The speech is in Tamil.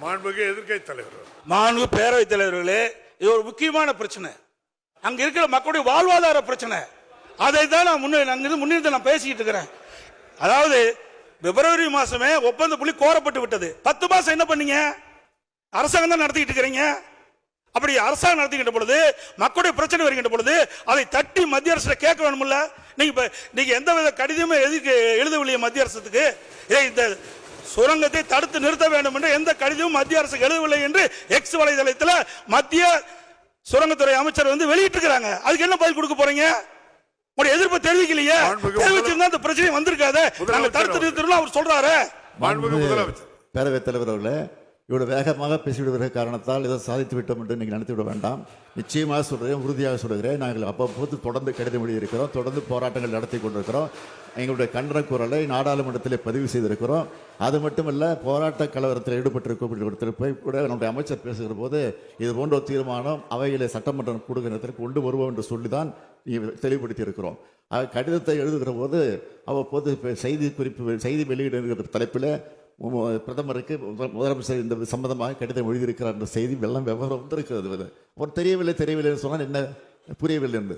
மாண்புமிகு எதிர்க்கட்சி தலைவர், மாண்பு பேரவைத் தலைவர்களே, இது ஒரு முக்கியமான பிரச்சனை. அங்க இருக்கிற மக்களுடைய வாழ்வாதார பிரச்சனை. அதை தான் நான் முன்னிறுத்தி நான் பேசிக்கிட்டு இருக்கிறேன். அதாவது பிப்ரவரி மாசமே ஒப்பந்த புள்ளி கோரப்பட்டு விட்டது. 10 மாசம் என்ன பண்ணீங்க? அரசாங்கம் தான் நடத்திக்கிட்டு இருக்கிறீங்க. அப்படி அரசாங்கம் நடத்திக்கிட்ட பொழுது மக்களுடைய பிரச்சனை வருகின்ற பொழுது அதை தட்டி மத்திய அரசு கேட்க வேணும்ல. நீங்க எந்த வித கடிதமே எதுக்கு எழுதவில்லையே மத்திய அரசுக்கு? இந்த சுரங்கத்தை தடுத்து நிறுத்த வேண்டும் என்று எந்த கடிதமும் மத்திய அரசுக்கு எழுதவில்லை என்று எக்ஸ் வலைதளத்தில் மத்திய சுரங்கத்துறை அமைச்சர் வெளியிட்டு இருக்கிறாங்க. அதுக்கு என்ன பதில் கொடுக்க போறீங்க? உங்களுடைய எதிர்ப்பு தெரிவிக்கலையே. தெரிவிச்சிருந்தா இந்த பிரச்சனை வந்திருக்காது. நாங்க தடுத்து நிறுத்தணும் அவர் சொல்றாரு. பேரவைத் தலைவர் அவர்களே, இவ்வளவு வேகமாக பேசிவிடுகிற காரணத்தால் இதை சாதித்து விட்டோம் என்று நீங்கள் நினைத்து விட வேண்டாம். நிச்சயமாக சொல்கிறேன், உறுதியாக சொல்கிறேன். நாங்கள் அவ்வப்போது தொடர்ந்து கடிதம் எழுதியிருக்கிறோம், தொடர்ந்து போராட்டங்கள் நடத்தி கொண்டிருக்கிறோம். எங்களுடைய கண்டன குரலை நாடாளுமன்றத்திலே பதிவு செய்திருக்கிறோம். அது மட்டுமல்ல, போராட்ட கலவரத்தில் ஈடுபட்டிருக்க போய் கூட நம்முடைய அமைச்சர் பேசுகிற போது இது போன்ற ஒரு தீர்மானம் அவையிலே சட்டமன்றம் கூடுகிற நேரத்தில் கொண்டு வருவோம் என்று சொல்லிதான் தெளிவுபடுத்தி இருக்கிறோம். கடிதத்தை எழுதுகிற போது அவ்வப்போது செய்தி வெளியிடுகிற தலைப்பில் பிரதமருக்கு முதலமைச்சர் இந்த சம்பந்தமாக கடிதம் எழுதியிருக்கிறார் என்ற செய்தி வெள்ளம் விவரம் வந்திருக்கிறது. ஒரு தெரியவில்லை சொன்னால் என்ன புரியவில்லை என்று